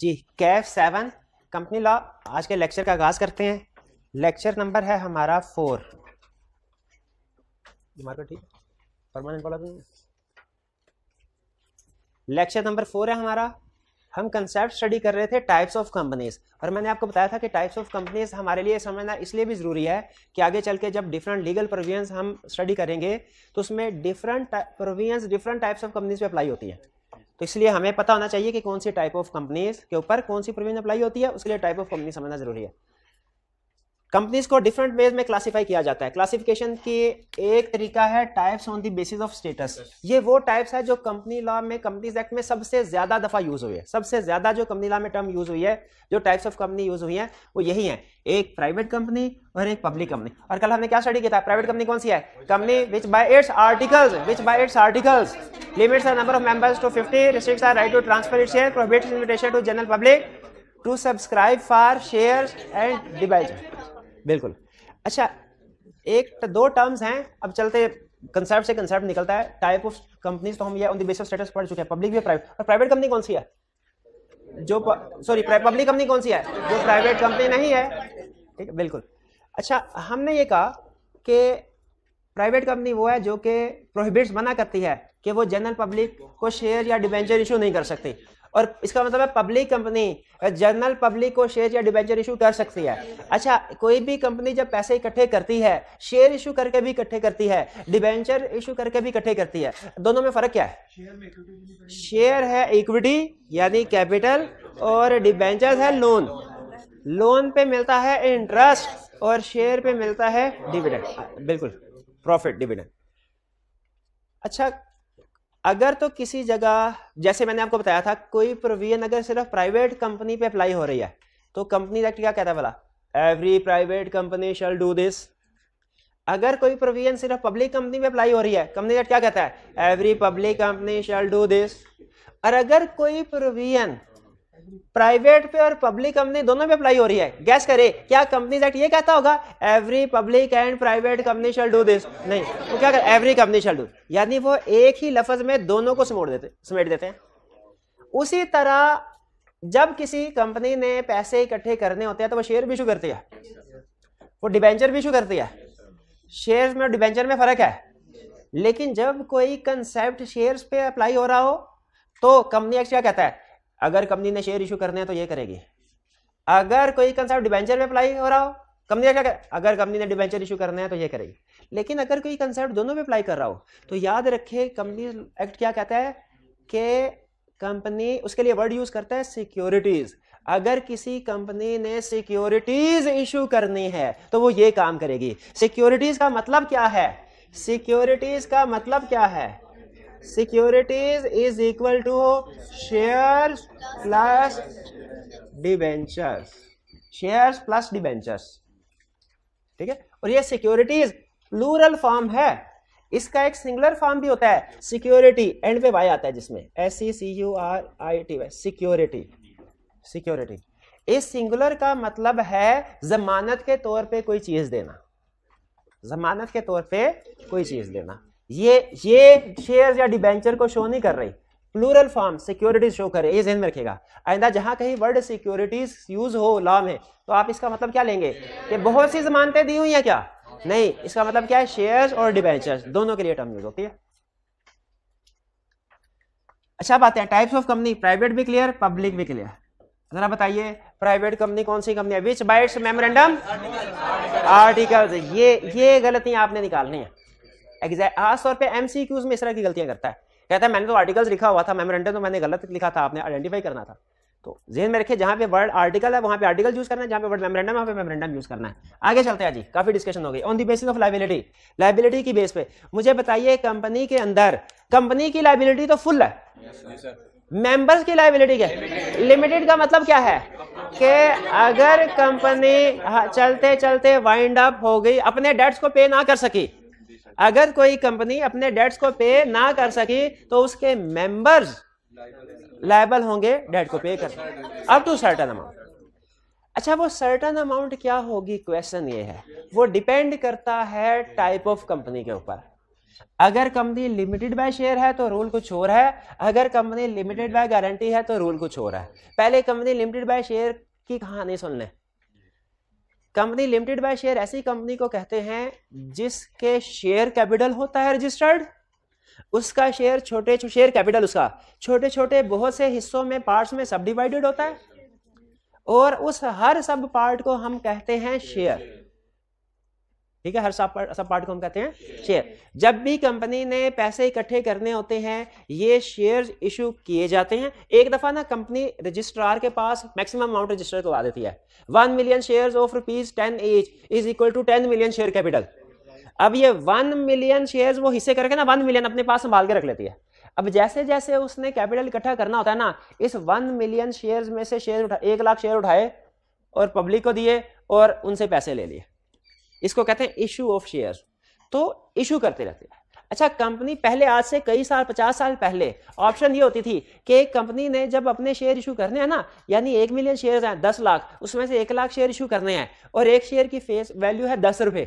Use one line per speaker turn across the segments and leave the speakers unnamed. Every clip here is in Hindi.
जी कैफ 7 कंपनी लॉ। आज के लेक्चर का आगाज करते हैं। लेक्चर नंबर है हमारा 4। ठीक परमानेंट वाला भी लेक्चर नंबर 4 है हमारा। हम कंसेप्ट स्टडी कर रहे थे टाइप्स ऑफ कंपनीज, और मैंने आपको बताया था कि टाइप्स ऑफ कंपनीज हमारे लिए समझना इसलिए भी ज़रूरी है कि आगे चल के जब डिफरेंट लीगल प्रोविजंस हम स्टडी करेंगे तो उसमें different provisions different types of companies पे अप्लाई होती है। तो इसलिए हमें पता होना चाहिए कि कौन सी टाइप ऑफ कंपनीज के ऊपर कौन सी प्रोविजन अप्लाई होती है, उसके लिए टाइप ऑफ कंपनी समझना जरूरी है। कंपनीज को डिफरेंट वेज में क्लासिफाई किया जाता है। क्लासिफिकेशन की एक तरीका है types on the basis of status. ये वो टाइप्स है जो कंपनी लॉ में, कंपनीज एक्ट में सबसे ज्यादा दफा यूज हुई है। सबसे ज्यादा जो कंपनी लॉ में टर्म यूज हुई है, जो टाइप्स ऑफ कंपनी यूज हुई है, वो यही है, एक प्राइवेट कंपनी और एक पब्लिक कंपनी। और कल हमने क्या स्टडी किया था? प्राइवेट कंपनी कौन सी है? Company which by its articles limits the number of members to 50, restricts the right to transfer its share, prohibits invitation to general public to subscribe for shares and debenture. बिल्कुल। अच्छा, एक दो टर्म्स हैं, अब चलते कंसेप्ट से कंसेप्ट निकलता है। टाइप ऑफ कंपनीज तो हम ये on the basis of status पढ़ चुके हैं, पब्लिक भी प्राइवेट। और प्राइवेट कंपनी कौन सी है? पब्लिक कंपनी कौन सी है? जो प्राइवेट कंपनी नहीं है। ठीक है, बिल्कुल। अच्छा, हमने ये कहा कि प्राइवेट कंपनी वो है जो कि प्रोहिबिट्स मना करती है कि वो जनरल पब्लिक को शेयर या डिबेंचर इशू नहीं कर सकती, और इसका मतलब है पब्लिक कंपनी जनरल पब्लिक को शेयर या डिबेंचर इशू कर सकती है। अच्छा, कोई भी कंपनी जब पैसे इकट्ठे करती है, शेयर इशू करके भी इकट्ठे करती है, डिबेंचर इशू करके भी इकट्ठे करती है, दोनों में फर्क क्या है? शेयर है इक्विटी यानी कैपिटल, और डिबेंचर है लोन। लोन पे मिलता है इंटरेस्ट और शेयर पे मिलता है डिविडेंड, बिल्कुल, प्रॉफिट डिविडेंड। अच्छा, अगर तो किसी जगह, जैसे मैंने आपको बताया था, कोई प्रोविजन अगर सिर्फ प्राइवेट कंपनी पे अप्लाई हो रही है तो कंपनी एक्ट क्या कहता है भला? Every private company shall do this. अगर कोई प्रोविजन सिर्फ पब्लिक कंपनी पे अप्लाई हो रही है, कंपनी एक्ट क्या कहता है? Every public company shall do this. और अगर कोई प्रोविजन प्राइवेट पे और पब्लिक कंपनी दोनों पे अप्लाई हो रही है, गैस करे क्या कंपनीज एक्ट ये कहता होगा every public and private company shall do this? नहीं, वो क्या कहता है? एवरी कंपनी शैल डू, यानी वो एक ही लफ्ज में दोनों को समेट देते हैं। उसी तरह जब किसी कंपनी ने पैसे इकट्ठे करने होते हैं तो वो शेयर भी इशू करती है, वो डिबेंचर भी इशू करती है। शेयर्स में और डिबेंचर में फर्क है। लेकिन जब कोई कंसेप्ट शेयर्स पे अप्लाई हो रहा हो तो कंपनी एक्ट क्या कहता है? अगर कंपनी ने शेयर इशू करने हैं तो ये करेगी। अगर कोई कंसेप्ट डिबेंचर में अप्लाई हो रहा हो, कंपनी क्या करे? अगर कंपनी ने डिबेंचर इशू करने हैं तो ये करेगी। लेकिन अगर कोई कंसेप्ट दोनों में अप्लाई कर रहा हो तो याद रखे कंपनी एक्ट क्या कहता है कि कंपनी, उसके लिए वर्ड यूज करता है सिक्योरिटीज। अगर किसी कंपनी ने सिक्योरिटीज इशू करनी है तो वो ये काम करेगी। सिक्योरिटीज का मतलब क्या है? सिक्योरिटीज का मतलब क्या है? Securities is equal to shares plus debentures, shares plus debentures. ठीक है, और ये सिक्योरिटीज प्लूरल फॉर्म है। इसका एक सिंगुलर फॉर्म भी होता है, सिक्योरिटी, एंड पे वाई आता है जिसमें SECURITY, सिक्योरिटी। सिक्योरिटी इस सिंगुलर का मतलब है जमानत के तौर पे कोई चीज देना, जमानत के तौर पे कोई चीज देना। ये शेयर या डिबेंचर को शो नहीं कर रही, प्लूरल फॉर्म सिक्योरिटीज शो कर रही है। ये ध्यान में रखेगा। आइंदा जहां कहीं वर्ड सिक्योरिटीज यूज हो लॉ में तो आप इसका मतलब क्या लेंगे कि बहुत सी जमानतें दी हुई हैं क्या? नहीं, इसका मतलब क्या है? शेयर्स और डिबेंचर्स दोनों के लिए टर्म यूज होती है। अच्छा, बात है टाइप्स ऑफ कंपनी। प्राइवेट भी क्लियर, पब्लिक भी क्लियर। जरा बताइए, प्राइवेट कंपनी कौन सी कंपनी है? विच बाय इट्स मेमोरेंडम आर्टिकल्स। ये गलतियां आपने निकालनी है। खास तौर पे MCQs में इस तरह की गलतियां करता है। कहता है मैंने तो आर्टिकल्स लिखा हुआ था, मेमोरेंडम तो मैंने गलत लिखा था, आपने आइडेंटिफाई करना था। तो ज़हन में रखिए, जहां पे वर्ड आर्टिकल है वहां पे आर्टिकल यूज करना है, जहां पे वर्ड मेमोरेंडम है वहां पे मेमोरेंडम यूज करना है। आगे चलते हैं जी, काफी डिस्कशन हो गई। On the basis of liability, liability की बेस पे मुझे बताइए, कंपनी के अंदर कंपनी की लायबिलिटी तो फुल है, मेंबर्स की लायबिलिटी क्या है? लिमिटेड का मतलब क्या है कि अगर कंपनी चलते चलते वाइंड अप हो गई, अपने डेट्स को पे ना कर सकी, अगर कोई कंपनी अपने डेट्स को पे ना कर सकी तो उसके मेंबर्स लायबल होंगे डेट को पे कर अप टू सर्टेन अमाउंट। अच्छा, वो सर्टेन अमाउंट क्या होगी? क्वेश्चन ये है, वो डिपेंड करता है टाइप ऑफ कंपनी के ऊपर। अगर कंपनी लिमिटेड बाय शेयर है तो रूल कुछ और है, अगर कंपनी लिमिटेड बाय गारंटी है तो रूल कुछ और है। पहले कंपनी लिमिटेड बाय शेयर की कहानी सुन लें। कंपनी लिमिटेड बाय शेयर ऐसी कंपनी को कहते हैं जिसके शेयर कैपिटल होता है रजिस्टर्ड, उसका शेयर शेयर कैपिटल उसका छोटे छोटे बहुत से हिस्सों में पार्ट्स में सब डिवाइडेड होता है, और उस हर सब पार्ट को हम कहते हैं शेयर। ठीक है, हर सब पार्ट को हम कहते हैं शेयर। जब भी कंपनी ने पैसे इकट्ठे करने होते हैं ये शेयर्स इशू किए जाते हैं। एक दफा ना कंपनी रजिस्ट्रार के पास मैक्सिमम अमाउंट रजिस्टर करवा देती है, 1 million shares of ₹10 each is equal to 10 million share capital. अब ये 1 मिलियन शेयर्स वो हिस्से करके ना 1 मिलियन अपने पास संभाल के रख लेती है। अब जैसे जैसे उसने कैपिटल इकट्ठा करना होता है ना, इस 1 मिलियन शेयर्स में से शेयर 1 लाख शेयर उठाए और पब्लिक को दिए और उनसे पैसे ले लिए, इसको कहते हैं इशू ऑफ शेयर। तो इशू करते रहते हैं। अच्छा, कंपनी पहले आज से कई साल 50 साल पहले ऑप्शन ये होती थी कि एक कंपनी ने जब अपने शेयर इशू करने हैं ना, यानी 1 मिलियन शेयर हैं 10 लाख, उसमें से 1 लाख शेयर इशू करने हैं और एक शेयर की फेस वैल्यू है 10 रुपए,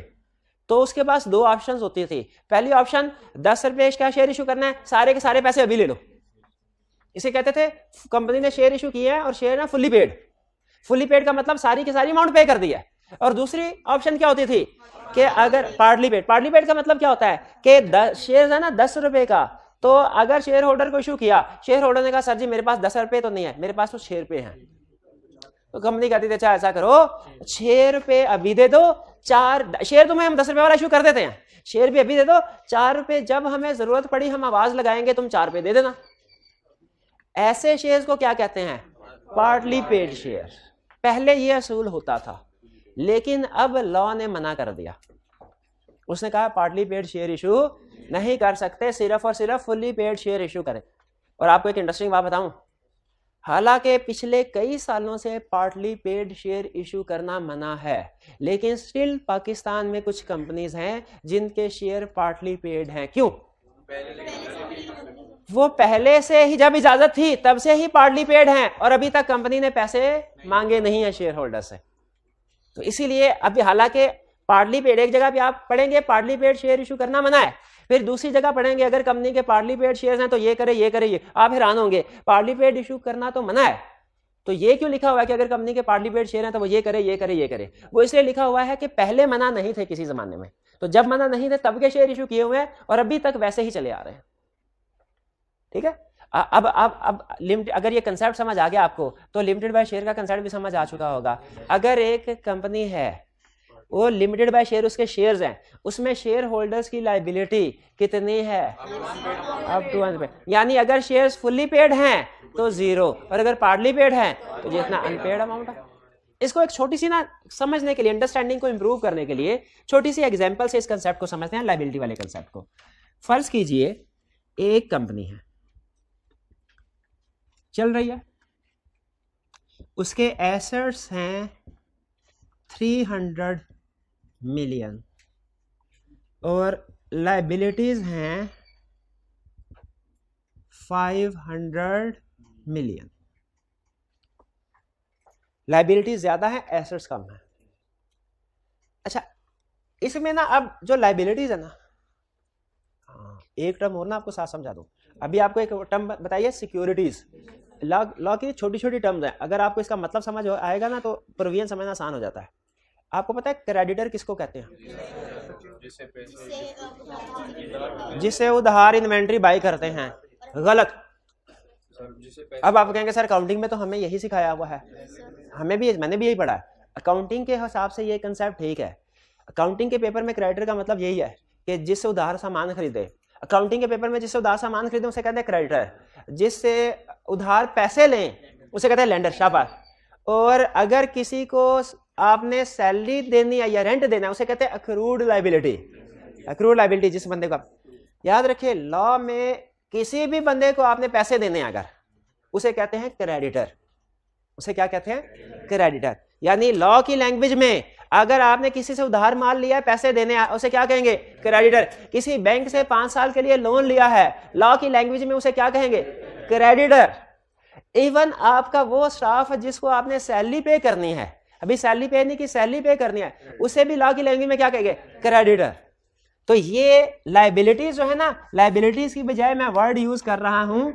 तो उसके पास 2 ऑप्शंस होती थी। पहली ऑप्शन 10 रुपए का शेयर इशू करना है, सारे के सारे पैसे अभी ले लो, इसे कहते थे कंपनी ने शेयर इशू किया है और शेयर है फुल्ली पेड। फुल्ली पेड का मतलब सारी की सारी अमाउंट पे कर दी है। और दूसरी ऑप्शन क्या होती थी कि अगर पार्टली पेड का मतलब क्या होता है कि शेयर है ना 10 रुपए का, तो अगर शेयर होल्डर को इशू किया, शेयर होल्डर ने कहा सर जी मेरे पास 10 रुपए तो नहीं है, मेरे पास तो 6 रुपए हैं, तो कंपनी कहती थी अच्छा ऐसा करो 6 रुपए अभी दे दो, 4 शेयर तुम्हें हम 10 रुपए वाला इशू कर देते हैं, शेयर भी अभी दे दो, 4 रुपए जब हमें जरूरत पड़ी हम आवाज लगाएंगे तुम 4 रुपए दे देना। ऐसे शेयर्स को क्या कहते हैं? Partly paid share. पहले ये असूल होता था, लेकिन अब लॉ ने मना कर दिया। उसने कहा पार्टली पेड शेयर इशू नहीं कर सकते, सिर्फ और सिर्फ फुल्ली पेड शेयर इशू करें। और आपको एक इंटरेस्टिंग बात बताऊं, हालांकि पिछले कई सालों से पार्टली पेड शेयर इशू करना मना है, लेकिन स्टिल पाकिस्तान में कुछ कंपनीज हैं जिनके शेयर पार्टली पेड हैं। क्यों? वो पहले से ही जब इजाजत थी तब से ही पार्टली पेड हैं और अभी तक कंपनी ने पैसे मांगे नहीं है शेयर होल्डर से। तो इसीलिए अभी हालांकि पार्टली पेड एक जगह पे आप पढ़ेंगे पार्टली पेड शेयर इशू करना मना है, फिर दूसरी जगह पढ़ेंगे अगर कंपनी के पार्टली पेड शेयर्स हैं तो ये करे ये करे ये, आप हैरान होंगे पार्टली पेड इशू करना तो मना है, तो ये क्यों लिखा हुआ है कि अगर कंपनी के पार्टली पेड शेयर हैं तो वो ये करे ये करे ये करे? वो इसलिए लिखा हुआ है कि पहले मना नहीं थे किसी जमाने में, तो जब मना नहीं थे तब के शेयर इशू किए हुए हैं और अभी तक वैसे ही चले आ रहे हैं। ठीक है, अब लिमिटेड, अगर ये कंसेप्ट समझ आ गया आपको तो लिमिटेड बाय शेयर का कंसेप्ट भी समझ आ चुका होगा। अगर एक कंपनी है वो लिमिटेड बाय शेयर, उसके शेयर्स हैं, उसमें शेयर होल्डर्स की लायबिलिटी कितनी है? अप टू 100, यानी अगर शेयर्स फुल्ली पेड हैं तो 0 और अगर पार्टली पेड हैं तो जितना अनपेड अमाउंट है। इसको एक छोटी सी ना समझने के लिए, अंडरस्टैंडिंग को इंप्रूव करने के लिए छोटी सी एग्जांपल से इस कंसेप्ट को समझते हैं, लायबिलिटी वाले कंसेप्ट को। फर्ज कीजिए एक कंपनी है चल रही है, उसके एसेट्स हैं 300 मिलियन और लायबिलिटीज हैं 500 मिलियन। लायबिलिटीज ज्यादा है, एसेट्स कम है। अच्छा, इसमें ना अब जो लायबिलिटीज है ना, एक टर्म और ना आपको साथ समझा दूं। अभी आपको एक टर्म बताइए सिक्योरिटीज। लॉ की छोटी छोटी टर्म्स हैं, अगर आपको इसका मतलब समझ आएगा ना तो प्रोविजन समझना आसान हो जाता है। आपको पता है क्रेडिटर किसको कहते हैं? जिसे उधार इन्वेंट्री बाई करते हैं। गलत। अब आप कहेंगे सर अकाउंटिंग में तो हमें यही सिखाया हुआ है, मैंने भी यही पढ़ा है। अकाउंटिंग के हिसाब से ये कंसेप्ट ठीक है। अकाउंटिंग के पेपर में क्रेडिटर का मतलब यही है कि जिससे उधार सामान खरीदे। अकाउंटिंग के पेपर में जिससे उधार सामान खरीदे उसे कहते हैं क्रेडिटर, जिससे उधार पैसे लें उसे कहते हैं लेंडर। शाबाश। और अगर किसी को आपने सैलरी देनी है या रेंट देना है उसे कहते हैं अक्रूड लायबिलिटी। अक्रूड लायबिलिटी जिस बंदे को, याद रखिए लॉ में किसी भी बंदे को आपने पैसे देने हैं अगर, उसे कहते हैं क्रेडिटर। उसे क्या कहते हैं? क्रेडिटर। यानी लॉ की लैंग्वेज में अगर आपने किसी से उधार माल लिया है, पैसे देने हैं, उसे क्या कहेंगे? क्रेडिटर। किसी बैंक से 5 साल के लिए लोन लिया है, लॉ की लैंग्वेज में उसे क्या कहेंगे? क्रेडिटर। इवन आपका वो स्टाफ जिसको आपने सैलरी पे करनी है, अभी सैलरी पे नहीं की सैलरी पे करनी है, उसे भी लॉ की लैंग्वेज में क्या कहेंगे? क्रेडिटर। तो ये लाइबिलिटीज जो है ना, लाइबिलिटीज की बजाय मैं वर्ड यूज कर रहा हूं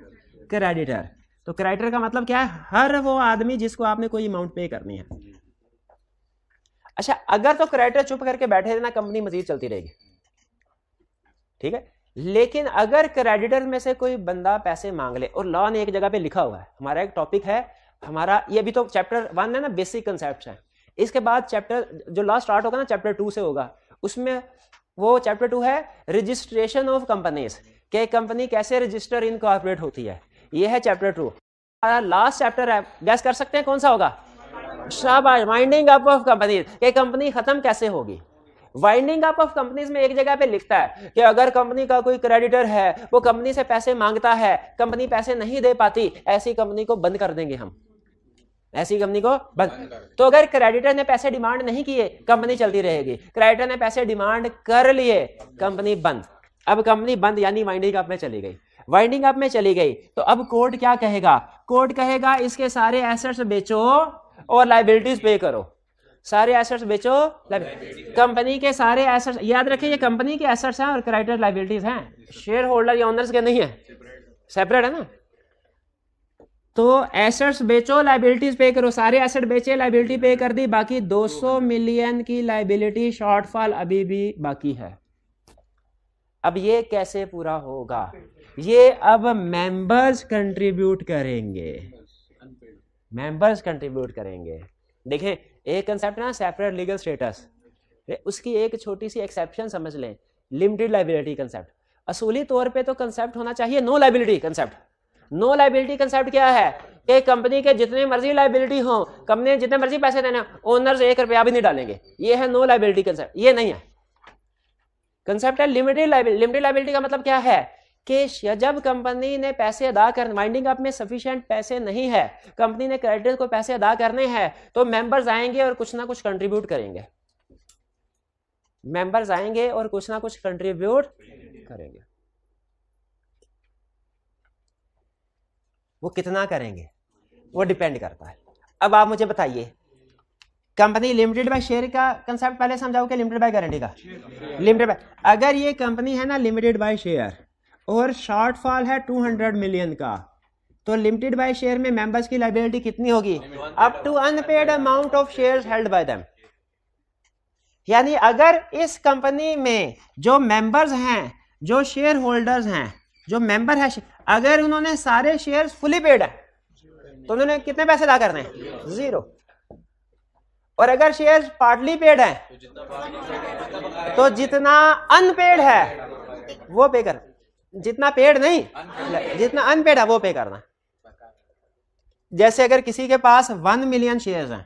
क्रेडिटर। तो क्रेडिटर का मतलब क्या है? हर वो आदमी जिसको आपने कोई अमाउंट पे करनी है। अच्छा, अगर तो क्रेडिटर चुप करके बैठे रहना, कंपनी मजीद चलती रहेगी, ठीक है। लेकिन अगर क्रेडिटर में से कोई बंदा पैसे मांग ले, और लॉ ने एक जगह पे लिखा हुआ है, हमारा एक टॉपिक है, हमारा ये भी तो चैप्टर 1 है ना, बेसिक कंसेप्ट है। इसके बाद चैप्टर जो लॉ स्टार्ट होगा ना, चैप्टर 2 से होगा, उसमें वो चैप्टर 2 है रजिस्ट्रेशन ऑफ कंपनीज, के कंपनी कैसे रजिस्टर इनकॉर्पोरेट होती है, ये है चैप्टर 2। हमारा लास्ट चैप्टर है, गैस कर सकते हैं कौन सा होगा? शाबाश, वाइंडिंग अप ऑफ कंपनीज, के कंपनी खत्म कैसे होगी। वाइंडिंग अप ऑफ कंपनीज में एक जगह पे लिखता है कि अगर कंपनी का कोई क्रेडिटर है, वो कंपनी से पैसे मांगता है, कंपनी पैसे नहीं दे पाती, ऐसी कंपनी को बंद कर देंगे हम, ऐसी कंपनी को बंद। तो अगर क्रेडिटर ने पैसे डिमांड नहीं किए, कंपनी चलती रहेगी। क्रेडिटर ने पैसे डिमांड कर लिए, कंपनी बंद। अब कंपनी बंद यानी वाइंडिंग अप में चली गई। वाइंडिंग अप में चली गई तो अब कोर्ट क्या कहेगा? कोर्ट कहेगा इसके सारे एसेट्स बेचो और लायबिलिटीज पे करो। सारे एसेट्स बेचो, कंपनी के सारे एसेट्स, याद रखिए ये कंपनी के एसेट्स हैं और क्रेडिटर लायबिलिटीज हैं, शेयर होल्डर या ओनर्स के नहीं है, सेपरेट है ना। तो एसेट्स बेचो, लायबिलिटीज पे करो। सारे एसेट बेचे, लायबिलिटी पे कर दी, बाकी 200 मिलियन की लायबिलिटी शॉर्टफॉल अभी भी बाकी है। अब ये कैसे पूरा होगा? ये अब मेंबर्स कंट्रीब्यूट करेंगे, मेंबर्स कंट्रीब्यूट करेंगे। देखें, एक कंसेप्ट ना सेपरेट लीगल स्टेटस, उसकी एक छोटी सी एक्सेप्शन समझ लें, लिमिटेड लायबिलिटी कंसेप्ट। असूली तौर पे तो कंसेप्ट होना चाहिए no liability concept. No liability concept क्या है कि कंपनी के जितने मर्जी लायबिलिटी हो, कंपनी जितने मर्जी पैसे देने, ओनर्स 1 रुपया भी नहीं डालेंगे, ये है नो लायबिलिटी कंसेप्ट। ये नहीं है, कंसेप्ट है लिमिटेड लायबिलिटी। लिमिटेड लायबिलिटी का मतलब क्या है कि जब कंपनी ने पैसे अदा कर, वाइंडिंग अप में सफिशिएंट पैसे नहीं है, कंपनी ने क्रेडिटर को पैसे अदा करने हैं, तो मेंबर्स आएंगे और कुछ ना कुछ कंट्रीब्यूट करेंगे। मेंबर्स आएंगे और कुछ ना कुछ कंट्रीब्यूट करेंगे। वो कितना करेंगे वो डिपेंड करता है। अब आप मुझे बताइए, कंपनी लिमिटेड बाय शेयर का कंसेप्ट पहले समझाओ कि लिमिटेड बाय गारंटी का? लिमिटेड बाय, अगर ये कंपनी है ना लिमिटेड बाय शेयर और शॉर्टफॉल है 200 मिलियन का, तो लिमिटेड बाय शेयर में मेंबर्स की लायबिलिटी कितनी होगी? Up to unpaid amount of shares held by them. यानी अगर इस कंपनी में जो मेंबर्स हैं, जो शेयर होल्डर्स हैं, जो मेंबर है, अगर उन्होंने सारे शेयर्स फुली पेड है तो उन्होंने कितने पैसे अदा करने हैं? 0। और अगर शेयर्स पार्टली पेड है तो जितना अनपेड है वो पे कर, जितना पेड नहीं, जितना अनपेड है वो पे करना। जैसे अगर किसी के पास 1 मिलियन शेयर्स हैं,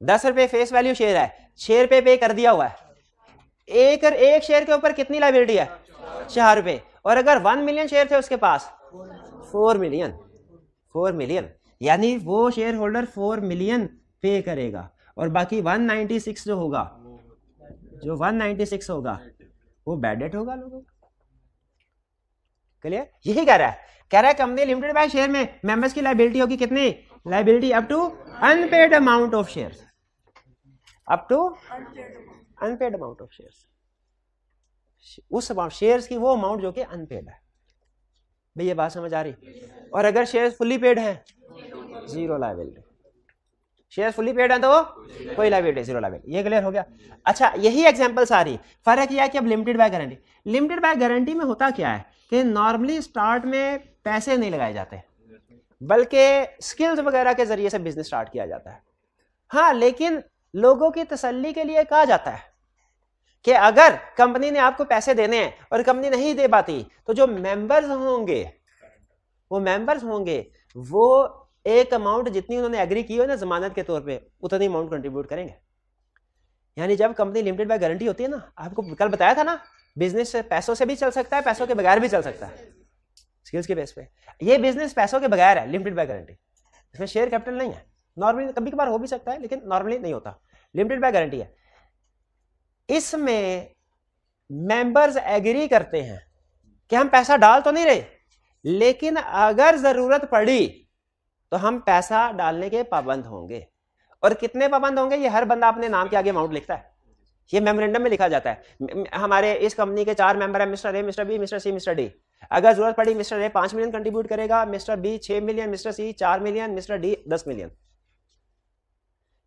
10 रुपए फेस वैल्यू शेयर है, 6 रुपए पे कर दिया हुआ है, एक शेयर के ऊपर कितनी लायबिलिटी है? 4 रुपए। और अगर 1 मिलियन शेयर थे उसके पास 4 मिलियन, यानी वो शेयर होल्डर 4 मिलियन पे करेगा और बाकी 196 जो होगा, जो 196 होगा वो बैड डेट होगा लोगों का। क्लियर? यही कह रहा है कंपनी लिमिटेड बाय शेयर में मेंबर्स की लायबिलिटी होगी कितनी? Liability up to unpaid amount of shares, up to unpaid amount of shares, उस अमाउंट शेयर्स की वो अमाउंट जो कि अनपेड है। भैया बात समझ आ रही? और अगर शेयर्स फुली पेड है, 0 लायबिलिटी। शेयर फुली पेड है तो कोई लायबिलिटी, 0 लायबिलिटी। ये क्लियर हो गया? अच्छा, यही एग्जांपल सारी। फर्क यह है कि अब limited by guarantee, limited by guarantee में होता क्या है कि नॉर्मली स्टार्ट में पैसे नहीं लगाए जाते, बल्कि स्किल्स वगैरह के जरिए से बिजनेस स्टार्ट किया जाता है। हाँ, लेकिन लोगों की तसल्ली के लिए कहा जाता है कि अगर कंपनी ने आपको पैसे देने हैं और कंपनी नहीं दे पाती, तो जो मेंबर्स होंगे वो एक अमाउंट जितनी उन्होंने एग्री की हो ना जमानत के तौर पे, उतनी अमाउंट कंट्रीब्यूट करेंगे। यानी जब कंपनी लिमिटेड बाय गारंटी होती है ना, आपको कल बताया था ना, बिजनेस पैसों से भी चल सकता है, पैसों के बगैर भी चल सकता है, स्किल्स के बेस पे। ये बिजनेस पैसों के बगैर है लिमिटेड बाय गारंटी, इसमें शेयर कैपिटल नहीं है। नॉर्मली कभी कभार हो भी सकता है लेकिन नॉर्मली नहीं होता, लिमिटेड बाय गारंटी है। इसमें मेंबर्स एग्री करते हैं कि हम पैसा डाल तो नहीं रहे, लेकिन अगर जरूरत पड़ी तो हम पैसा डालने के पाबंद होंगे। और कितने पाबंद होंगे? ये हर बंदा अपने नाम के आगे अमाउंट लिखता है। ये मेमोरेंडम में लिखा जाता है। हमारे इस कंपनी के 4 मेंबर हैं, mister A, mister B, mister C, mister D. अगर जरूरत पड़ी मिस्टर ए 5 मिलियन कंट्रीब्यूट करेगा, mister B 6 million, mister C 4 million, mister D 10 million.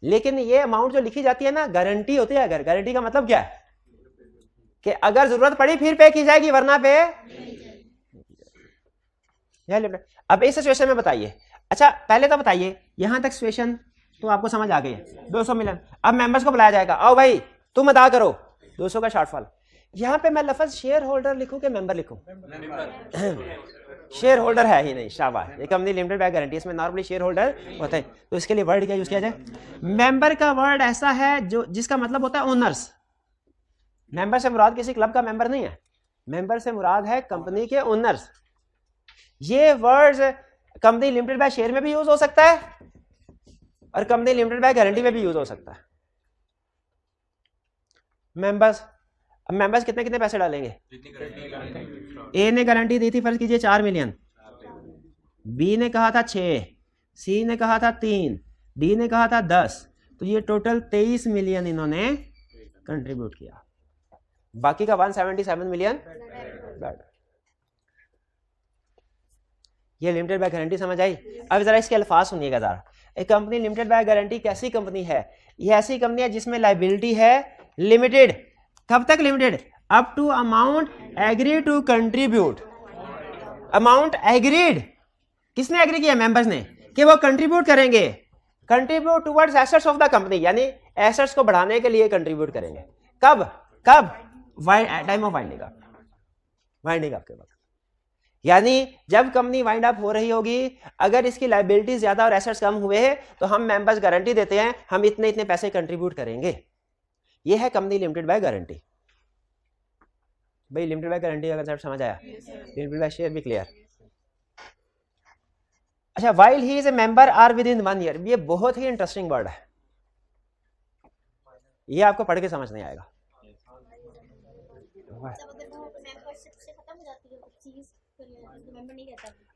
लेकिन ये अमाउंट जो लिखी जाती है ना, गारंटी होती है। अगर गारंटी का मतलब क्या है कि अगर जरूरत पड़ी फिर पे की जाएगी, वरना पे। अब इस सिचुएशन में बताइए, अच्छा पहले तो बताइए यहां तक सिचुएशन तो आपको समझ आ गई है, 200 मिलियन। अब मेंबर्स को बुलाया जाएगा, आओ भाई तुम अदा करो 200 का शॉर्टफॉल। यहां पे मैं लफ्ज शेयर होल्डर लिखूं कि मेंबर लिखूं? शेयर होल्डर है ही नहीं, शाबाश। ये कंपनी लिमिटेड बाय गारंटी, इसमें नॉर्मली शेयर होल्डर होता है, तो इसके लिए वर्ड क्या यूज किया जाए? मेंबर का वर्ड ऐसा है जो जिसका मतलब होता है ओनर्स। मेंबर से मुराद किसी क्लब का मेंबर नहीं है, मेंबर से मुराद है कंपनी के ओनर्स। ये word company limited by share में भी यूज हो सकता है और कंपनी लिमिटेड बाय गारंटी में भी यूज हो सकता है। मेंबर्स, अब मेंबर्स कितने कितने पैसे डालेंगे? ए ने गारंटी दी थी, फर्ज कीजिए 4 मिलियन, बी ने कहा था 6, सी ने कहा था 3, डी ने कहा था 10, तो ये टोटल 23 मिलियन इन्होंने कंट्रीब्यूट किया। बाकी का 177 मिलियन। ये लिमिटेड बाय गारंटी समझ आई? अब जरा इसके अल्फाज सुनिएगा जरा। एक कंपनी लिमिटेड बाय गारंटी कैसी कंपनी है? ये ऐसी कंपनी है जिसमें लायबिलिटी है लिमिटेड। कब तक limited? Up to amount agree to contribute. Amount agreed, किसने एग्री किया? मेंबर्स ने, कि वो कंट्रीब्यूट करेंगे। Contribute towards assets of the company, यानी एसेट्स को बढ़ाने के लिए कंट्रीब्यूट करेंगे। कब? कब? Time of winding up, winding up के वक्त। यानी जब कंपनी वाइंड अप हो रही होगी, अगर इसकी लायबिलिटीज ज्यादा और एसेट्स कम हुए हैं, तो हम मेंबर्स गारंटी देते हैं हम इतने इतने पैसे कंट्रीब्यूट करेंगे। ये है कंपनी लिमिटेड बाय गारंटी। भाई लिमिटेड बाय गारंटी अगर समझ आया, लिमिटेड बाय शेयर भी क्लियर। अच्छा, while he is a member or within 1 year, ये बहुत ही इंटरेस्टिंग वर्ड है, ये आपको पढ़ के समझ नहीं आएगा।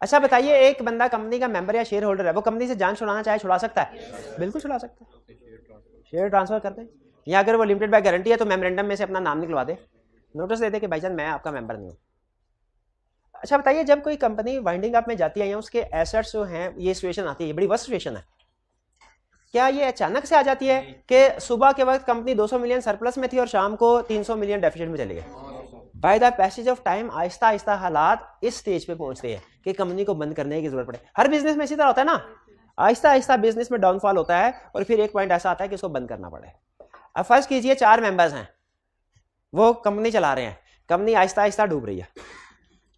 अच्छा बताइए, एक बंदा कंपनी का मेंबर या शेयर होल्डर है, वो कंपनी से जान छुड़ाना चाहे छुड़ा सकता है? बिल्कुल छुड़ा सकता है, शेयर ट्रांसफर कर दे। या अगर वो लिमिटेड बाय गारंटी है तो मेमोरेंडम में से अपना नाम निकलवा दे, नोटिस दे दे कि भाईजान मैं आपका मेंबर नहीं हूँ। अच्छा बताइए, जब कोई कंपनी वाइंडिंग अप में जाती है या उसके एसेट्स जो हैं, ये सिचुएशन आती है, ये बड़ी वर्स्ट सिचुएशन है। क्या ये अचानक से आ जाती है कि सुबह के वक्त कंपनी 200 मिलियन सरप्लस में थी और शाम को 300 मिलियन डेफिसिट में चली गई? By the passage of time Aahista Aahista हालात इस स्टेज पे पहुंचते हैं कि कंपनी को बंद करने की जरूरत पड़े। हर बिजनेस में इसी तरह होता है ना, आहिस्ता आहिस्ता बिजनेस में डाउनफॉल होता है और फिर एक पॉइंट ऐसा आता है कि इसको बंद करना पड़े। अब फर्ज कीजिए 4 मेंबर्स हैं, वो कंपनी चला रहे हैं, कंपनी आहिस्ता आहिस्ता डूब रही है,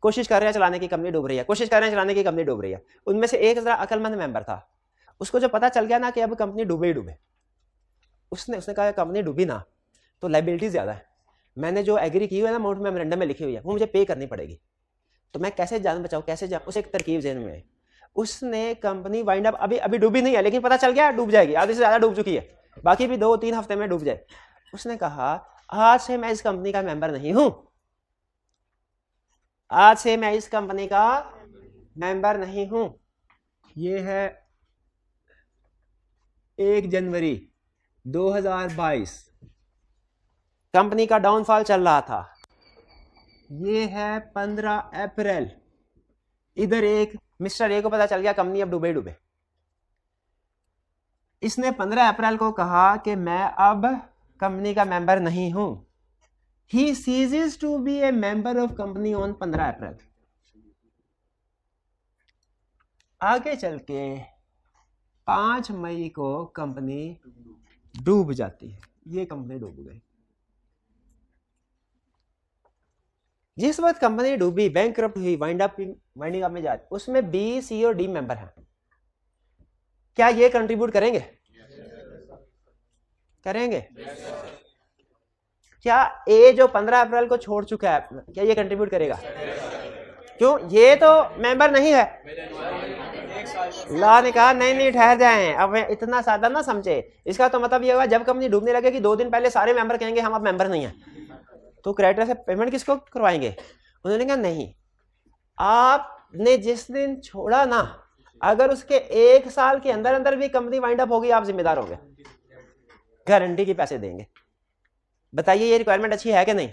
कोशिश कर रहे हैं चलाने की, कंपनी डूब रही है, कोशिश कर रहे हैं चलाने की, कंपनी डूब रही है। उनमें से एक जरा अकलमंद मेंबर था, उसको जो पता चल गया ना कि अब कंपनी डूबे ही डूबे, उसने कहा कंपनी डूबी ना तो लायबिलिटी ज्यादा है, मैंने जो एग्री की हुई है ना अमाउंट मेमोरेंडम में लिखी हुई है वो मुझे पे करनी पड़ेगी, तो मैं कैसे जान बचाऊं, कैसे जाऊं? उसे एक तरकीब ज़हन में आई। उसने कंपनी वाइंड अप अभी डूबी नहीं है, लेकिन पता चल गया डूब जाएगी, आधे से ज्यादा डूब चुकी है, बाकी भी 2-3 हफ्ते में डूब जाए। उसने कहा आज से मैं इस कंपनी का मेंबर नहीं हूं, आज से मैं इस कंपनी का मेंबर नहीं हूं। ये है 1 जनवरी 2022, कंपनी का डाउनफॉल चल रहा था। ये है 15 अप्रैल, इधर एक मिस्टर ए को पता चल गया कंपनी अब डूबे डूबे। इसने 15 अप्रैल को कहा कि मैं अब कंपनी का मेंबर नहीं हूं। He ceases to be a member of company on 15 अप्रैल। आगे चल के 5 मई को कंपनी डूब जाती है, ये कंपनी डूब गई। जिस वक्त कंपनी डूबी, बैंकरप्ट हुई, वाइंडिंग अप में जाती, उसमें बी, सी और डी मेंबर हैं। क्या ये कंट्रीब्यूट करेंगे? करेंगे। क्या ए जो 15 अप्रैल को छोड़ चुका है, क्या ये कंट्रीब्यूट करेगा? क्यों? ये तो मेंबर नहीं है। ला ने कहा नहीं ठहर जाएं, अब इतना सादा ना समझे। इसका तो मतलब ये होगा जब कंपनी डूबने लगे कि 2 दिन पहले सारे मेंबर कहेंगे हम अब मेंबर नहीं है, तो क्रेडिटर से पेमेंट किसको करवाएंगे? उन्होंने कहा नहीं, आपने जिस दिन छोड़ा ना, अगर उसके 1 साल के अंदर अंदर भी कंपनी वाइंड अप होगी, आप जिम्मेदार होंगे, गारंटी के पैसे देंगे। बताइए ये रिक्वायरमेंट अच्छी है कि नहीं?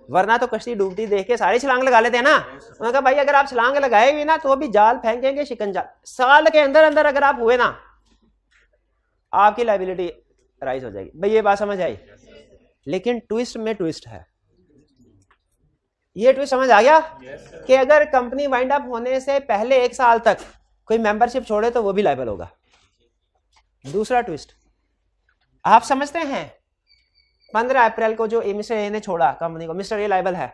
वरना तो कश्ती डूबती देख के सारे छलांग लगा लेते हैं ना। उन्होंने कहा भाई अगर आप छलांग लगाए भी ना तो भी जाल फेंकेंगे शिकंजा, साल के अंदर अंदर अगर आप हुए ना आपकी लायबिलिटी राइज हो जाएगी। भाई ये बात समझ आई? लेकिन ट्विस्ट में ट्विस्ट है। ये ट्विस्ट समझ आ गया कि अगर कंपनी वाइंड अप होने से पहले 1 साल तक कोई मेंबरशिप छोड़े तो वो भी लायबल होगा। दूसरा ट्विस्ट आप समझते हैं, 15 अप्रैल को जो मिस्टर ए ने छोड़ा कंपनी को, मिस्टर ए लायबल है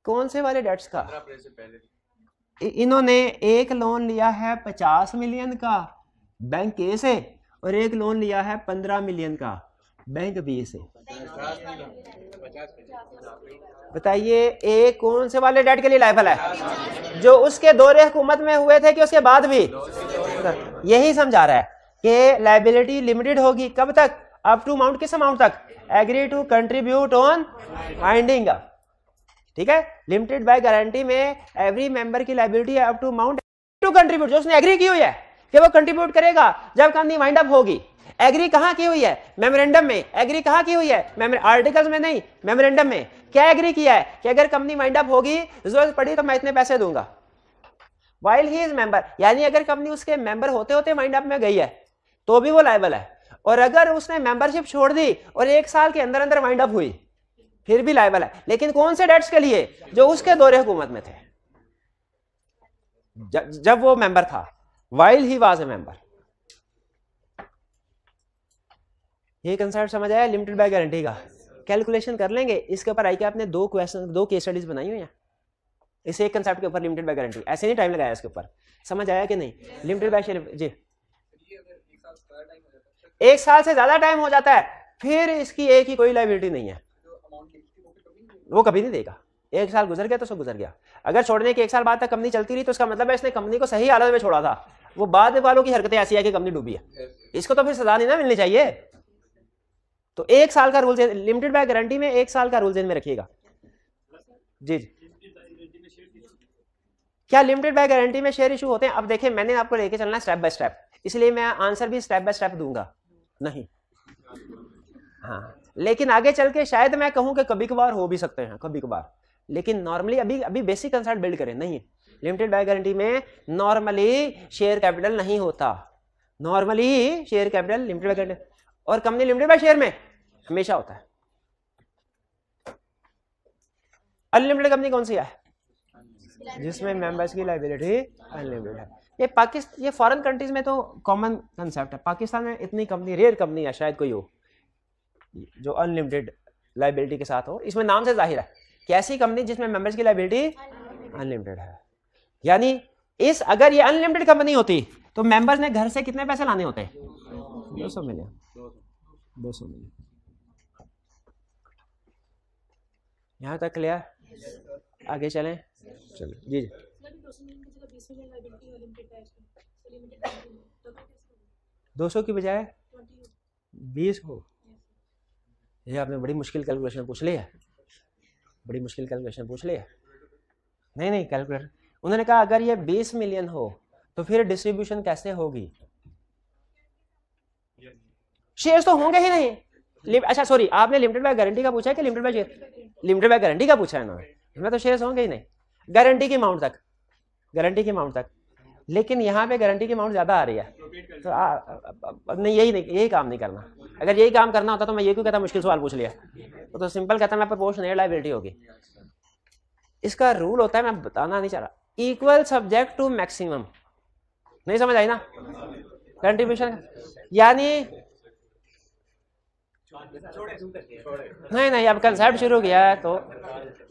कौन से वाले डेट्स का? इन्होंने एक लोन लिया है 50 मिलियन का बैंक ए से और एक लोन लिया है 15 मिलियन का बैंक बी से। बताइए ए कौन से वाले डेट के लिए लायबल है? जो उसके दौरे हुकूमत में हुए थे कि उसके बाद भी? यही समझा रहा है कि लायबिलिटी लिमिटेड होगी कब तक? अप टू अमाउंट, किस अमाउंट तक? Agree to contribute on winding up. ठीक है, लिमिटेड बाय गारंटी में एवरी मेंबर की लायबिलिटी है up to amount to contribute, जो उसने एग्री की हुई है कि वो कंट्रीब्यूट करेगा जब कंपनी वाइंड अप होगी। एग्री कहां की हुई है? मेमोरेंडम में। एग्री कहां की हुई है? आर्टिकल्स में नहीं, मेमोरेंडम में। क्या एग्री किया है कि अगर कंपनी वाइंड अप होगी, जरूरत पड़ी तो मैं इतने पैसे दूंगा वाइल ही इज मेंबर। यानी अगर कंपनी उसके मेंबर होते होते वाइंड अप में गई है तो भी वो लायबल है, और अगर उसने मेंबरशिप छोड़ दी और 1 साल के अंदर अंदर वाइंड अप हुई फिर भी लायबल है। लेकिन कौन से डेट्स के लिए? जो उसके दौरे हुकूमत में थे, जब वो मेंबर था, while he was a member. ये कंसेप्ट समझ आया लिमिटेड बाय गारंटी का? कैलकुलेशन कर लेंगे इसके ऊपर। आई के आपने 2 केस स्टडीज बनाई हुई हैं इस एक कंसेप्ट के ऊपर, लिमिटेड बाय गारंटी। ऐसे नहीं टाइम लगाया इसके ऊपर। समझ आया कि नहीं? लिमिटेड बाय जी 1 साल से ज्यादा टाइम हो जाता है फिर इसकी एक ही कोई लायबिलिटी नहीं है, वो कभी नहीं देगा। 1 साल गुजर गया तो सब गुजर गया। अगर छोड़ने के 1 साल बाद तक कंपनी चलती रही तो उसका मतलब है इसने कंपनी को सही हालत में छोड़ा था, वो बाद वालों की हरकतें ऐसी है कि कंपनी डूबी है, इसको तो फिर सजा नहीं ना मिलनी चाहिए। तो 1 साल का रूल, लिमिटेड बाय गारंटी में 1 साल का रूल में रखिएगा। जी क्या लिमिटेड बाय गारंटी में शेयर इशू होते हैं? अब देखिए मैंने आपको लेके चलना है स्टेप बाय स्टेप, इसलिए मैं आंसर भी स्टेप बाय स्टेप दूंगा नहीं। हाँ, लेकिन आगे चल के शायद मैं कहूं कि कभी कभार हो भी सकते हैं, कभी कभार, लेकिन नॉर्मली अभी बेसिक कंसेप्ट बिल्ड करें। नहीं, लिमिटेड बाय गारंटी में नॉर्मली शेयर कैपिटल नहीं होता। Normally share capital limited by guarantee और कंपनी लिमिटेड बाय शेयर में हमेशा होता है। अनलिमिटेड कंपनी कौन सी है? जिसमें मेंबर्स की लायबिलिटी अनलिमिटेड है। ये फॉरेन कंट्रीज में तो कॉमन कंसेप्ट है। पाकिस्तान में इतनी कंपनी, रेयर कंपनी है शायद कोई हो जो अनलिमिटेड लायबिलिटी के साथ हो। इसमें नाम से जाहिर है कि ऐसी कंपनी जिसमें मेंबर्स की लायबिलिटी अनलिमिटेड है। यानी अगर ये अनलिमिटेड कंपनी होती तो मेंबर्स ने घर से कितने पैसे लाने होते? 200 मिलियन। 200 मिलियन। यहां तक क्लियर? आगे चलें। चलो जी 200 की बजाय 20 हो। ये आपने बड़ी मुश्किल कैलकुलेशन पूछ ली है, बड़ी मुश्किल कैलकुलेशन पूछ ली है। नहीं कैलकुलेटर उन्होंने कहा अगर ये 20 मिलियन हो तो फिर डिस्ट्रीब्यूशन कैसे होगी? शेयर्स तो होंगे ही नहीं। अच्छा सॉरी, आपने लिमिटेड बाय गारंटी का पूछा है कि limited by share? Limited by guarantee का पूछा है ना, इसमें तो शेयर्स होंगे ही नहीं। गारंटी की अमाउंट तक, गारंटी की अमाउंट तक, लेकिन यहाँ पे गारंटी की अमाउंट ज्यादा आ रही है तो नहीं, यही काम नहीं करना। अगर यही काम करना होता तो मैं ये क्यों कहता मुश्किल सवाल पूछ लिया, तो सिंपल कहता मैं प्रोपोर्शनल लायबिलिटी होगी। इसका रूल होता है, मैं बताना नहीं चाह रहा, इक्वल सब्जेक्ट टू मैक्सिमम। नहीं समझ आई ना कंट्रीब्यूशन? यानी नहीं अब कंसेप्ट शुरू किया है तो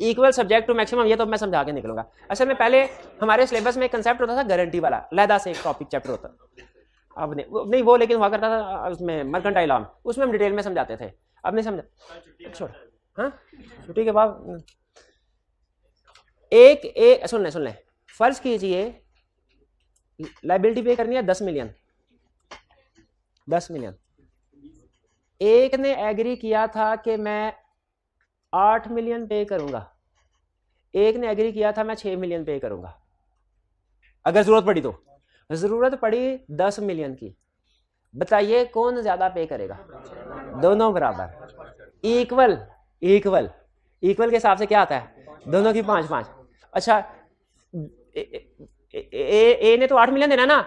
इक्वल सब्जेक्ट टू मैक्सिमम, ये तो मैं समझा के निकलूंगा। असल में पहले हमारे सिलेबस में एक कंसेप्ट होता था गारंटी वाला, अलहदा से एक टॉपिक चैप्टर होता। अब नहीं वो लेकिन हुआ करता था उसमें मर्केंटाइल लॉ, उसमें हम डिटेल में समझाते थे। अब नहीं समझा, छोड़। हाँ, छुट्टी के बाद एक सुन लें, फर्ज कीजिए लायबिलिटी पे करनी है 10 मिलियन। 10 मिलियन एक ने एग्री किया था कि मैं 8 मिलियन पे करूंगा, एक ने एग्री किया था मैं 6 मिलियन पे करूंगा। अगर जरूरत पड़ी तो, जरूरत पड़ी 10 मिलियन की, बताइए कौन ज्यादा पे करेगा? दोनों बराबर, इक्वल इक्वल इक्वल के हिसाब से क्या आता है? दोनों की 5-5। अच्छा ए ने तो 8 मिलियन देना ना,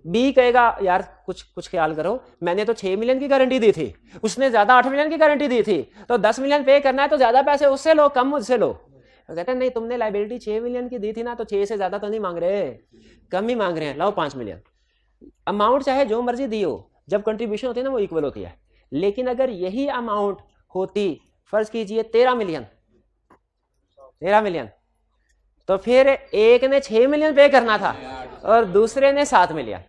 बी कहेगा यार कुछ ख्याल करो, मैंने तो 6 मिलियन की गारंटी दी थी, उसने ज्यादा 8 मिलियन की गारंटी दी थी, तो 10 मिलियन पे करना है तो ज्यादा पैसे उससे लो, कम मुझसे लो। तो कहते हैं नहीं, तुमने लाइबिलिटी 6 मिलियन की दी थी ना, तो 6 से ज्यादा तो नहीं मांग रहे, कम ही मांग रहे हैं, लाओ 5 मिलियन। अमाउंट चाहे जो मर्जी दी हो, जब कंट्रीब्यूशन होती है ना वो इक्वल होती है। लेकिन अगर यही अमाउंट होती, फर्ज कीजिए 13 मिलियन, तो फिर एक ने 6 मिलियन पे करना था और दूसरे ने 7 मिलियन।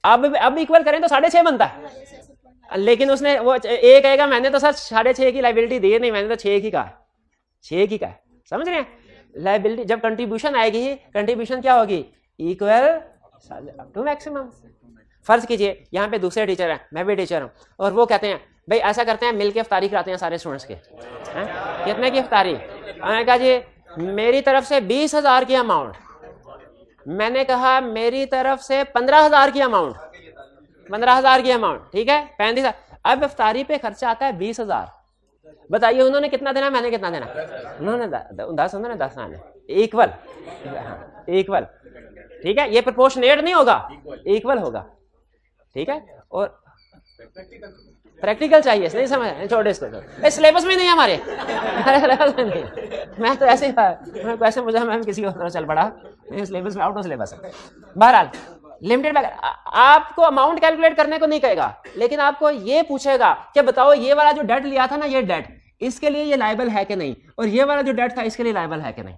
अब इक्वल करें तो 6.5 बनता है, लेकिन उसने वो एक कहेगा मैंने तो सर 6.5 की लाइबिलिटी दी नहीं, मैंने तो 6 की कहा, 6 की कहा। समझ रहे हैं? लाइबिलिटी जब कंट्रीब्यूशन आएगी, कंट्रीब्यूशन क्या होगी? Equal to maximum. फर्ज कीजिए यहाँ पे दूसरे टीचर हैं, मैं भी टीचर हूँ, और वो कहते हैं भाई ऐसा करते हैं मिलके इफ्तारी कराते हैं सारे स्टूडेंट्स के। कितने की इफ्तारी? मैंने कहा जी मेरी तरफ से 20,000 की अमाउंट, मैंने कहा मेरी तरफ से 15,000 की अमाउंट, 15,000 की अमाउंट, ठीक है 35,000। अब इफ्तारी पे खर्चा आता है 20,000। बताइए उन्होंने कितना देना, मैंने कितना देना? उन्होंने 10, उन्होंने 10 आने, इक्वल, इक्वल, ठीक है। ये प्रोपोर्शनेट नहीं होगा, इक्वल होगा, ठीक है। और प्रैक्टिकल चाहिए, नहीं समझ, छोड़े इसको, सिलेबस में नहीं है हमारे, सिलेबस में नहीं। मैं तो ऐसे ही मुझे मैम किसी और चल पड़ा, सिलेबस में आउट ऑफ सिलेबस है। बहरहाल लिमिटेड आपको अमाउंट कैलकुलेट करने को नहीं कहेगा, लेकिन आपको ये पूछेगा कि बताओ ये वाला जो डेट लिया था ना, ये डेट इसके लिए ये लायबल है कि नहीं, और ये वाला जो डेट था इसके लिए लायबल है कि नहीं।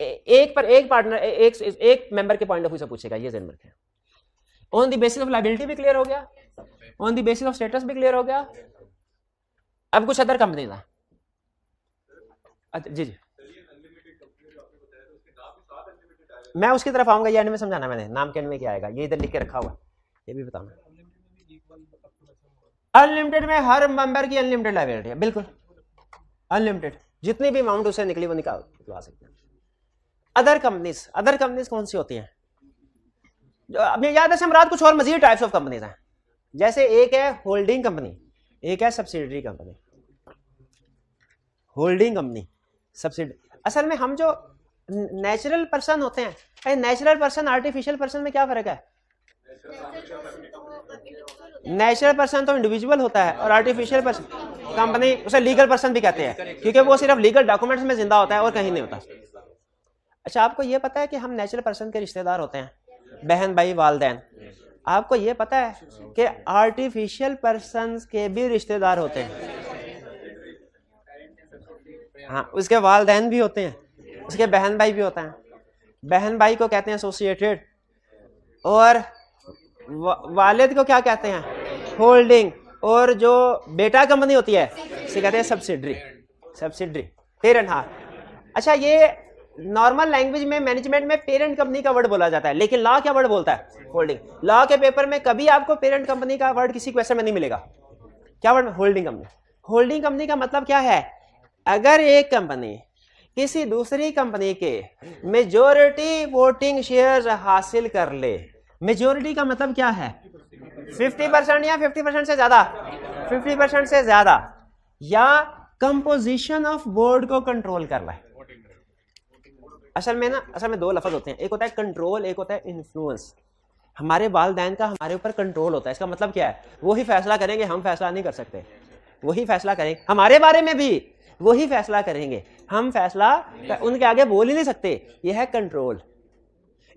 एक पर एक पार्टनर, एक मेंबर के पॉइंट ऑफ व्यू से पूछेगा, ये ध्यान रखें। On the basis of liability भी क्लियर हो गया, on the basis of status भी क्लियर हो गया। अब कुछ अदर कंपनी था, अच्छा जी मैं उसकी तरफ आऊंगा, ये एंड में समझाना, मैंने नाम के एंड में क्या आएगा ये इधर लिख के रखा हुआ, ये भी बताना। अनलिमिटेड में हर मेंबर की अनलिमिटेड लायबिलिटी है, बिल्कुल अनलिमिटेड, जितनी भी अमाउंट उसे निकली वो निकलवा सकते हैं। अदर कंपनीज कौन सी होती हैं? जो अपने याद है समराट, कुछ और मजीद टाइप्स ऑफ कंपनीज हैं, जैसे एक है होल्डिंग कंपनी, एक है subsidiary company. Holding company, subsidiary. असल में हम जो नेचुरल पर्सन होते हैं, नेचुरल पर्सन आर्टिफिशियल पर्सन में क्या फर्क है? नेचुरल पर्सन तो इंडिविजुअल होता है, और आर्टिफिशियल पर्सन कंपनी, उसे लीगल पर्सन भी कहते हैं, क्योंकि वो सिर्फ लीगल डॉक्यूमेंट्स में जिंदा होता है और कहीं नहीं होता। अच्छा आपको ये पता है कि हम नेचुरल पर्सन के रिश्तेदार होते हैं, बहन भाई वालदैन। आपको ये पता है कि आर्टिफिशियल पर्सन के भी रिश्तेदार होते हैं? हाँ, उसके वालदैन भी होते हैं, उसके बहन भाई भी होता है। बहन भाई को कहते हैं एसोसिएटेड, और वालिद को क्या कहते हैं? होल्डिंग। और जो बेटा कंपनी होती है इसे कहते हैं सब्सिडरी, पेरेंट। हाँ अच्छा, ये नॉर्मल लैंग्वेज में मैनेजमेंट में पेरेंट कंपनी का वर्ड बोला जाता है, लेकिन लॉ क्या वर्ड बोलता है? होल्डिंग। लॉ के पेपर में कभी आपको पेरेंट कंपनी का वर्ड किसी क्वेश्चन में नहीं मिलेगा। क्या word? Holding company. Holding company का मतलब क्या है? अगर एक कंपनी किसी दूसरी कंपनी के मेजॉरिटी वोटिंग शेयर्स हासिल कर ले, मेजॉरिटी का मतलब क्या है? 50% या 50% से ज्यादा, 50% से ज्यादा, या कंपोजिशन ऑफ बोर्ड को कंट्रोल कर ले। असल में दो लफ्ज होते हैं, एक होता है कंट्रोल, एक होता है इन्फ्लुएंस। हमारे वालिदैन का हमारे ऊपर कंट्रोल होता है, इसका मतलब क्या है? वही फैसला करेंगे, हम फैसला नहीं कर सकते। वही फैसला करेंगे, हमारे बारे में भी वही फैसला करेंगे, हम फैसला उनके आगे बोल ही नहीं सकते। यह है कंट्रोल।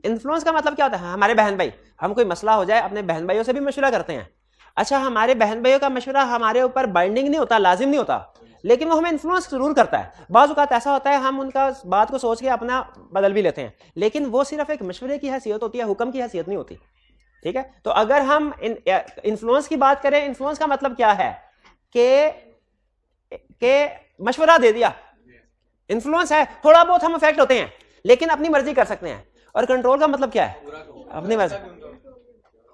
इन्फ्लुएंस का मतलब क्या होता है? हमारे बहन भाई, हम कोई मसला हो जाए अपने बहन भाइयों से भी मशवरा करते हैं। अच्छा, हमारे बहन भाइयों का मशवरा हमारे ऊपर बाइंडिंग नहीं होता, लाजिम नहीं होता, लेकिन वो हमें इन्फ्लुएंस जरूर करता है। बाज़ औक़ात ऐसा होता है हम उनका बात को सोच के अपना बदल भी लेते हैं, लेकिन वो सिर्फ एक मशवरे की हैसियत होती है, हुक्म की हैसियत नहीं होती। ठीक है, तो अगर हम इन्फ्लुएंस की बात करें, इन्फ्लुएंस का मतलब क्या है? कि मशवरा दे दिया, इन्फ्लुएंस है, थोड़ा बहुत हम इफेक्ट होते हैं, लेकिन अपनी मर्जी कर सकते हैं। और कंट्रोल का मतलब क्या है? अपनी मर्जी।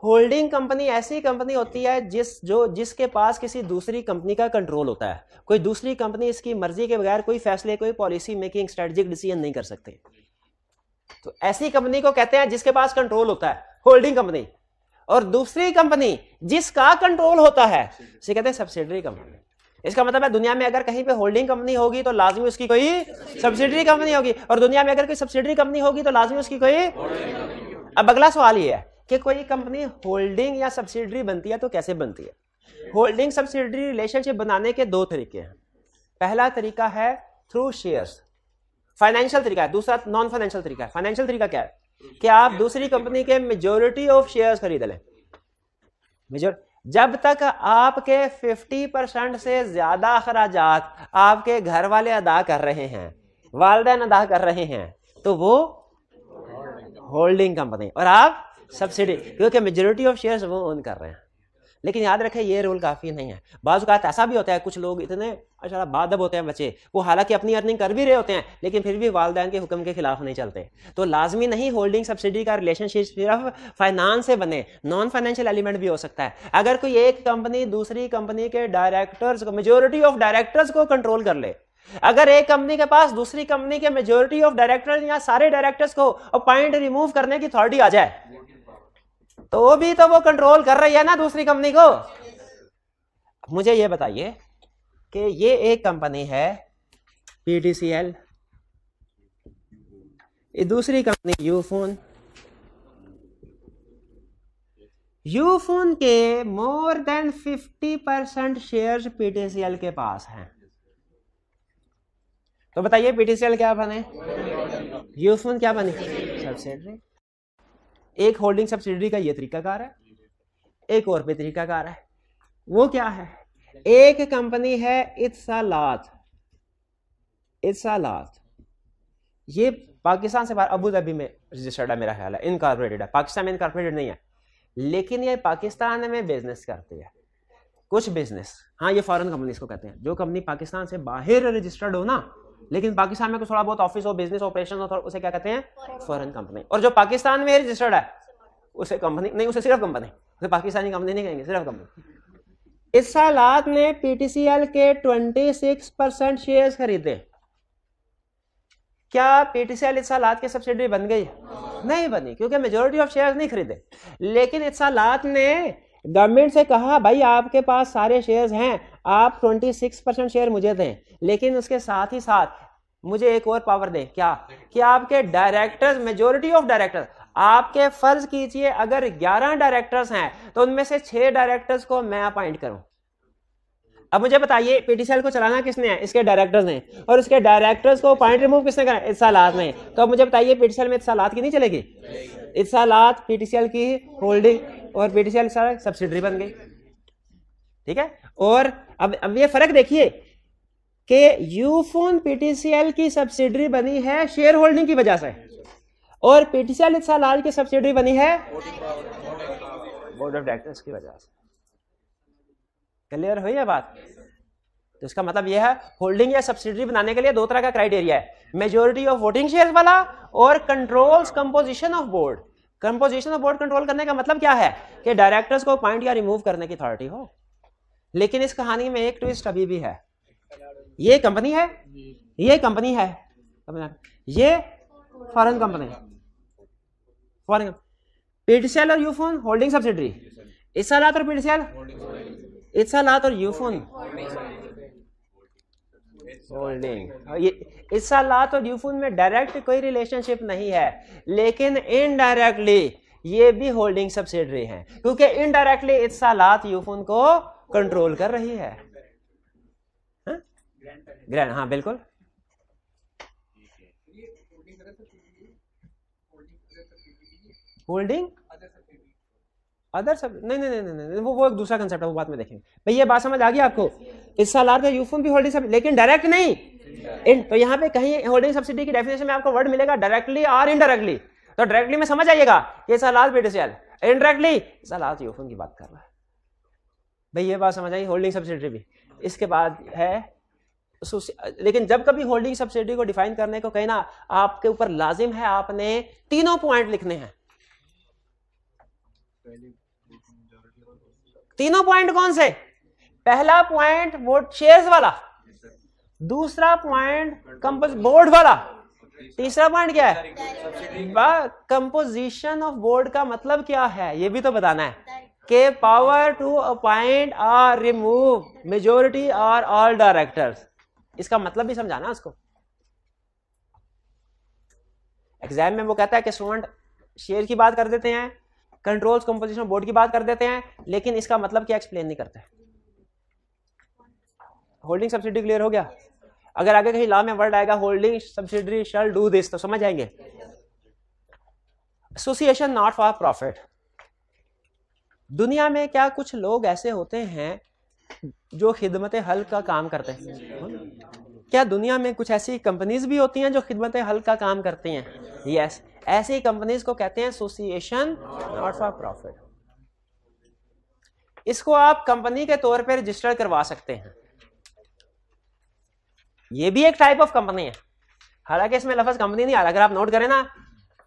होल्डिंग कंपनी ऐसी कंपनी होती है जिसके पास किसी दूसरी कंपनी का कंट्रोल होता है। कोई दूसरी कंपनी इसकी मर्जी के बगैर कोई फैसले, कोई पॉलिसी मेकिंग, स्ट्रेटेजिक डिसीजन नहीं कर सकते। तो ऐसी कंपनी को कहते हैं जिसके पास कंट्रोल होता है, होल्डिंग कंपनी। और दूसरी कंपनी जिसका कंट्रोल होता है उसे कहते हैं सब्सिडरी कंपनी। इसका मतलब है दुनिया में अगर कहीं पे होल्डिंग कंपनी होगी तो लाजमी उसकी कोई सब्सिडरी कंपनी होगी, और दुनिया में अगर कोई सब्सिडरी कंपनी होगी तो लाजमी उसकी कोई। अब अगला सवाल ये है कि कोई कंपनी होल्डिंग या सब्सिडरी बनती है तो कैसे बनती है। होल्डिंग सब्सिडरी रिलेशनशिप बनाने के दो तरीके हैं। पहला तरीका है थ्रू शेयर्स, फाइनेंशियल तरीका है। दूसरा नॉन फाइनेंशियल तरीका है। फाइनेंशियल तरीका क्या है कि आप दूसरी कंपनी के मेजॉरिटी ऑफ शेयर्स खरीद लें। जब तक आपके 50% से ज्यादा अखराजात आपके घर वाले अदा कर रहे हैं, वालिदैन अदा कर रहे हैं, तो वो होल्डिंग कंपनी, और आप सब्सिडी, क्योंकि मेजॉरिटी ऑफ शेयर्स वो ओन कर रहे हैं। लेकिन याद रखें ये रूल काफी नहीं है। बाज़ औक़ात ऐसा भी होता है कुछ लोग इतने अच्छा बादब होते हैं बच्चे, वो हालांकि अपनी अर्निंग कर भी रहे होते हैं लेकिन फिर भी वालिदैन के हुक्म के खिलाफ नहीं चलते। तो लाजमी नहीं होल्डिंग सब्सिडी का रिलेशनशिप सिर्फ फाइनेंस से बने, नॉन फाइनेंशियल एलिमेंट भी हो सकता है। अगर कोई एक कंपनी दूसरी कंपनी के डायरेक्टर्स को, मेजॉरिटी ऑफ डायरेक्टर्स को कंट्रोल कर ले, अगर एक कंपनी के पास दूसरी कंपनी के मेजॉरिटी ऑफ डायरेक्टर्स या सारे डायरेक्टर्स को अपॉइंट रिमूव करने की अथॉरिटी आ जाए, तो भी तो वो कंट्रोल कर रही है ना दूसरी कंपनी को। मुझे ये बताइए कि ये एक कंपनी है पीटीसीएल, ये दूसरी कंपनी यूफोन। यूफोन के मोर देन 50% शेयर्स पीटीसीएल के पास हैं। तो बताइए पीटीसीएल क्या बने, यूफोन क्या बने, सब्सिडरी। एक होल्डिंग सब्सिडरी का ये तरीकाकार है, एक और भी तरीकाकार है। वो क्या है, एक कंपनी है इत्सालात। ये पाकिस्तान से बाहर अबू धाबी में रजिस्टर्ड है, मेरा ख्याल है इनकॉर्पोरेटेड है। पाकिस्तान में इनकॉर्पोरेटेड नहीं है, लेकिन ये पाकिस्तान में बिजनेस करती है कुछ बिजनेस। हाँ, ये फॉरेन कंपनी इसको कहते हैं। जो कंपनी पाकिस्तान से बाहर रजिस्टर्ड हो ना, लेकिन पाकिस्तान में कुछ थोड़ा बहुत ऑफिस हो, बिजनेस ऑपरेशन हो, उसे क्या कहते हैं, फॉरेन कंपनी। और जो पाकिस्तान में रजिस्टर्ड है उसे कंपनी नहीं, उसे सिर्फ कंपनी, उसे पाकिस्तानी कंपनी नहीं कहेंगे, सिर्फ कंपनी। इत्सालात ने पीटीसीएल के 26% शेयर्स खरीदे। क्या पीटीसीएल इत्सालात के सब्सिडरी बन गई? नहीं बनी, क्योंकि मेजॉरिटी ऑफ शेयर्स नहीं खरीदे। लेकिन इत्सालात ने गवर्नमेंट से कहा भाई आपके पास सारे शेयर्स हैं, आप 26% शेयर मुझे दें, लेकिन उसके साथ ही साथ मुझे एक और पावर दें। क्या कि आपके डायरेक्टर्स, मेजॉरिटी ऑफ डायरेक्टर्स, आपके फर्ज कीजिए अगर 11 डायरेक्टर्स हैं तो उनमें से 6 डायरेक्टर्स को मैं अपॉइंट करूं। अब मुझे बताइए पीटीसीएल को चलाना किसने है, इसके डायरेक्टर्स ने, और इसके डायरेक्टर्स को पॉइंट रिमूव किसने करा, इत्सालात ने। तो अब मुझे बताइए पीटीसीएल में इत्सालात की नहीं चलेगी, इत्सालात पीटीसीएल की होल्डिंग और पीटीसीएल सब्सिडरी बन गई। ठीक है, और अब ये फर्क देखिए कि यूफोन पीटीसीएल की सब्सिडरी बनी है शेयर होल्डिंग की वजह से, और पीटीसीएल इत्सालात की सब्सिडरी बनी है बोर्ड ऑफ डायरेक्टर्स की वजह से। क्लियर हुई है बात? तो इसका मतलब यह है होल्डिंग या सब्सिडरी बनाने के लिए दो तरह का क्राइटेरिया है, मेजॉरिटी ऑफ वोटिंग शेयर्स वाला और controls composition of board. Composition of board control करने का मतलब क्या है कि डायरेक्टर्स को अपॉइंट या रिमूव करने की अथॉरिटी हो। लेकिन इस कहानी में एक ट्विस्ट अभी भी है। ये कंपनी है, ये कंपनी है, ये फॉरेन कंपनी, फॉरेन पीटीसीएल और यूफोन होल्डिंग सब्सिडरी, इत्सालात और पीटीसीएल, इत्सालात और यूफोन होल्डिंग। ये इत्सालात और यूफोन में डायरेक्ट कोई रिलेशनशिप नहीं है, लेकिन इनडायरेक्टली ये भी होल्डिंग सब्सिडरी है, क्योंकि इनडायरेक्टली इत्सालात यूफोन को कंट्रोल कर रही है। ग्रैंड, हाँ बिल्कुल। होल्डिंग अदर सब नहीं नहीं नहीं नहीं, वो एक दूसरा कंसेप्ट है, वो बात में देखेंगे। भाई ये बात समझ आ गई आपको? इत्सालात का यूफोन भी होल्डिंग सब्सिडी, लेकिन डायरेक्ट नहीं। तो यहाँ पे कहीं होल्डिंग सब्सिडी की डेफिनेशन में आपको वर्ड मिलेगा डायरेक्टली और इनडायरेक्टली। तो डायरेक्टली में समझ आइएगा कि इत्सालात पीटीसीएल, इनडायरेक्टली इत्सालात यूफोन की बात कर रहा है। भाई ये बात समझ आई, होल्डिंग सब्सिडी भी। इसके बाद है, लेकिन जब कभी होल्डिंग सब्सिडी को डिफाइन करने को कहीं ना, आपके ऊपर लाजिम है आपने तीनों पॉइंट लिखने हैं। तीनों पॉइंट कौन से? पहला पॉइंट वोट शेयर्स वाला, दूसरा पॉइंट कंपोज बोर्ड वाला, तीसरा पॉइंट क्या है? कंपोजिशन ऑफ बोर्ड का मतलब क्या है ये भी तो बताना है कि पावर टू अपॉइंट और रिमूव मेजोरिटी और ऑल डायरेक्टर्स, इसका मतलब भी समझाना उसको। एग्जाम में वो कहता है कि स्टूडेंट शेयर की बात कर देते हैं, कंट्रोल्स कंपोजिशन बोर्ड की बात कर देते हैं, लेकिन इसका मतलब क्या एक्सप्लेन नहीं करते। होल्डिंग सब्सिडी क्लियर हो गया? अगर आगे कहीं लॉ में वर्ड आएगा holding subsidy shall do this तो समझ आएंगे। Association not for profit. दुनिया में क्या कुछ लोग ऐसे होते हैं जो खिदमत हल का काम करते हैं? क्या दुनिया में कुछ ऐसी कंपनीज भी होती हैं जो खिदमत हल का काम करती हैं? यस, ऐसी कंपनीज को कहते हैं एसोसिएशन नॉट फॉर प्रॉफिट। इसको आप कंपनी के तौर पर रजिस्टर करवा सकते हैं, ये भी एक टाइप ऑफ कंपनी है। हालांकि इसमें लफ्ज कंपनी नहीं आ रहा, अगर आप नोट करें ना,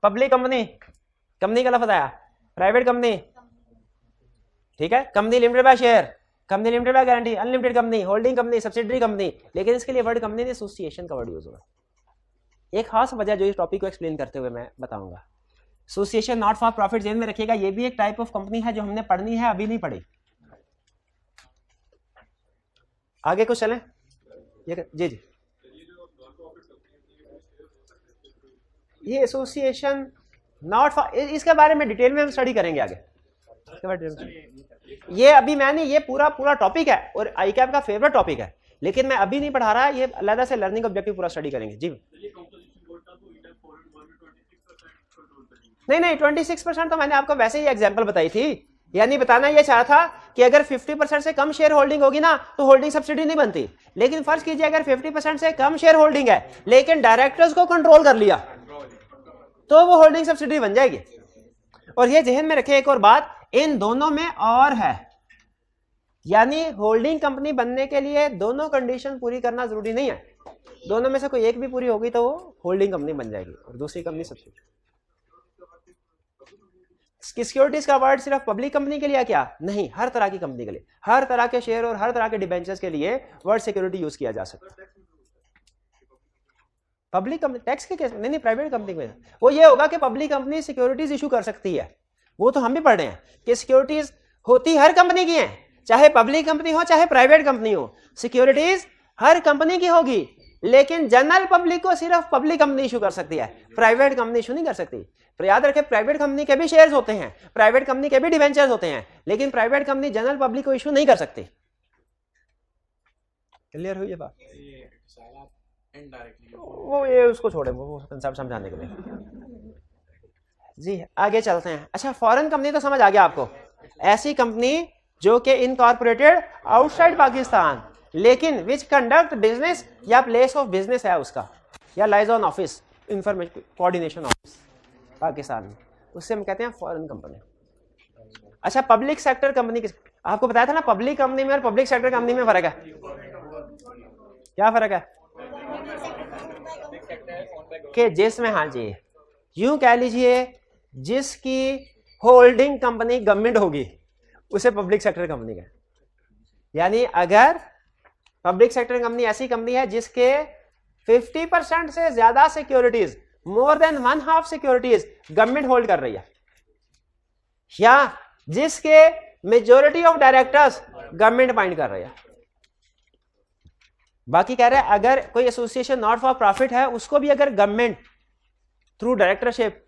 पब्लिक कंपनी, कंपनी का लफ्ज आया, प्राइवेट कंपनी, ठीक है, company limited by share, company limited by guarantee, unlimited company, holding company, subsidiary company, लेकिन इसके लिए वर्ड कंपनी नहीं एसोसिएशन का वर्ड यूज होगा। एक खास वजह जो इस टॉपिक को एक्सप्लेन करते हुए मैं बताऊंगा। एसोसिएशन नॉट फॉर प्रॉफिट ध्यान में रखिएगा, ये भी एक टाइप ऑफ कंपनी है जो हमने पढ़नी है, अभी नहीं पढ़ी। आगे कुछ चलें? जी जी, ये एसोसिएशन नॉट फॉर, इसके बारे में डिटेल में हम स्टडी करेंगे आगे। ये अभी मैंने ये पूरा टॉपिक है और आईकैप का फेवरेट टॉपिक है, लेकिन मैं अभी नहीं पढ़ा रहा, ये अलग से लर्निंग ऑब्जेक्टिव पूरा स्टडी करेंगे। जी नहीं 26% तो मैंने आपको वैसे ही एग्जांपल बताई थी, यानी बताना ये चाहा था कि अगर 50% से कम शेयर होल्डिंग होगी ना तो होल्डिंग सब्सिडी नहीं बनती। लेकिन फर्ज कीजिए अगर 50% से कम शेयर होल्डिंग है लेकिन डायरेक्टर्स को कंट्रोल कर लिया तो वो होल्डिंग सब्सिडी बन जाएगी। और ये जहन में रखें एक और बात, इन दोनों में और है, यानी होल्डिंग कंपनी बनने के लिए दोनों कंडीशन पूरी करना जरूरी नहीं है, दोनों में से कोई एक भी पूरी होगी तो वो होल्डिंग कंपनी बन जाएगी और दूसरी कंपनी सब्सिडी। सिक्योरिटीज का वर्ड सिर्फ पब्लिक कंपनी के लिए क्या? नहीं, हर तरह की कंपनी के लिए, हर तरह के शेयर और हर तरह के डिबेंचर्स के लिए वर्ड सिक्योरिटी यूज किया जा सकता है। पब्लिक कंपनी टैक्स के केस नहीं, प्राइवेट कंपनी में वो ये होगा कि पब्लिक कंपनी सिक्योरिटीज इशू कर सकती है, वो तो हम भी पढ़ रहे हैं कि सिक्योरिटीज होती हर कंपनी की है, चाहे पब्लिक कंपनी हो चाहे प्राइवेट कंपनी हो, सिक्योरिटीज हर कंपनी की होगी, लेकिन जनरल पब्लिक को सिर्फ पब्लिक कंपनी इशू कर सकती है, प्राइवेट कंपनी इशू नहीं कर सकती। तो याद रखें, प्राइवेट कंपनी के भी शेयर्स होते हैं, प्राइवेट कंपनी के भी डिवेंचर्स होते हैं, लेकिन प्राइवेट कंपनी जनरल पब्लिक को इशू नहीं कर सकती। क्लियर हुई ये बात? वो ये उसको छोड़े, वो कंसेप्ट समझाने के लिए। जी आगे चलते हैं। अच्छा, फॉरेन कंपनी तो समझ आ गया आपको, ऐसी कंपनी जो कि इनकॉर्पोरेटेड आउटसाइड पाकिस्तान लेकिन विच कंडक्ट बिजनेस या प्लेस ऑफ बिजनेस है उसका, या liaison office, information coordination office Pakistan में, उससे हम कहते हैं फॉरेन कंपनी। अच्छा, पब्लिक सेक्टर कंपनी, आपको बताया था ना पब्लिक कंपनी में और पब्लिक सेक्टर कंपनी में फर्क है। क्या फर्क है? कि जिसमें, हाँ जी, यूं कह लीजिए जिसकी होल्डिंग कंपनी गवर्नमेंट होगी उसे पब्लिक सेक्टर कंपनी का, यानी अगर पब्लिक सेक्टर कंपनी ऐसी कंपनी है जिसके 50% से ज्यादा securities, more than 1/2 securities government hold कर रही है, या जिसके majority of directors government appoint कर रही है। बाकी कह रहे हैं अगर कोई एसोसिएशन नॉट फॉर प्रॉफिट है उसको भी अगर गवर्नमेंट थ्रू डायरेक्टरशिप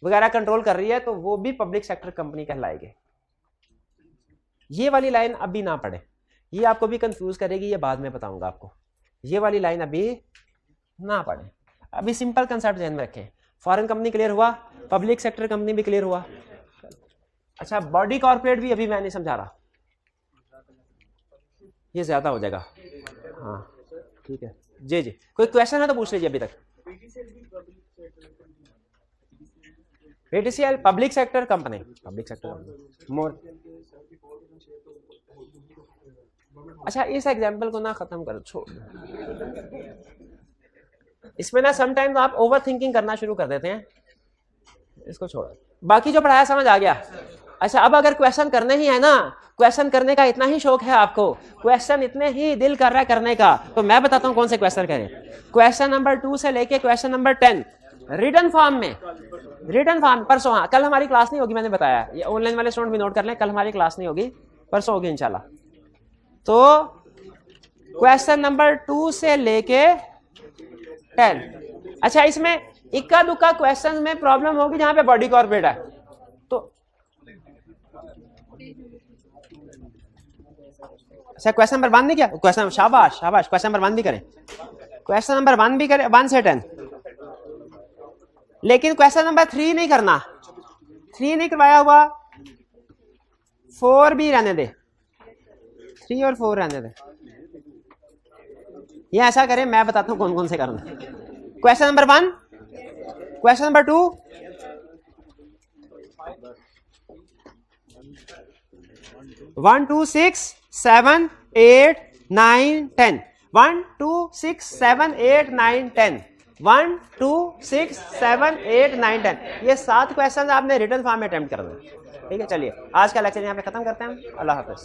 वगैरह कंट्रोल कर रही है तो वो भी पब्लिक सेक्टर कंपनी कहलाएगी। ये वाली लाइन अभी ना पढ़े, ये आपको भी कंफ्यूज करेगी, ये बाद में बताऊंगा आपको। ये वाली लाइन अभी ना पढ़े, अभी सिंपल कंसेप्ट ध्यान में रखें। फॉरेन कंपनी क्लियर हुआ, पब्लिक सेक्टर कंपनी भी क्लियर हुआ। अच्छा, बॉडी कॉर्पोरेट भी अभी मैं नहीं समझा रहा, ये ज्यादा हो जाएगा। हाँ ठीक है जी जी, कोई क्वेश्चन है तो पूछ लीजिए अभी तक। PTCL public sector company, public sector company more. अच्छा, इस एग्जांपल को ना खत्म करो, छोड़, इसमें ना समटाइम आप ओवर थिंकिंग करना शुरू कर देते हैं, इसको छोड़ो। बाकी जो पढ़ाया समझ आ गया? अच्छा, अब अगर क्वेश्चन करने ही है ना, क्वेश्चन करने का इतना ही शौक है आपको, क्वेश्चन इतने ही दिल कर रहा है करने का, तो मैं बताता हूं कौन से क्वेश्चन करें। क्वेश्चन नंबर 2 से लेके क्वेश्चन नंबर 10 रिटन फॉर्म में, रिटन फॉर्म परसों, हाँ कल हमारी क्लास नहीं होगी, मैंने बताया, ये ऑनलाइन वाले स्टूडेंट भी नोट कर लें, कल हमारी क्लास नहीं होगी, परसों होगी इंशाल्लाह। तो क्वेश्चन नंबर 2 से लेके 10। अच्छा, इसमें इक्का दुक्का क्वेश्चन में प्रॉब्लम होगी जहां पे बॉडी कॉर्पोरेट है, तो अच्छा क्वेश्चन नंबर 1 नहीं किया, क्वेश्चन शाबाश शाबाश, क्वेश्चन नंबर 1 भी करें, क्वेश्चन नंबर 1 भी करें, 1 से 10। लेकिन क्वेश्चन नंबर 3 नहीं करना, 3 नहीं करवाया हुआ, 4 भी रहने दे, 3 और 4 रहने दे। ये ऐसा करें, मैं बताता हूं कौन कौन से करना। क्वेश्चन नंबर 1, क्वेश्चन नंबर 2, 1 2 6 7 8 9 10, 1 2 6 7 8 9 10, 1 2 6 7 8 9 10, ये 7 क्वेश्चन आपने रिटन फॉर्म में अटेम्प्ट करना है। ठीक है, चलिए आज का लेक्चर यहाँ पे खत्म करते हैं, अल्लाह हाफिज।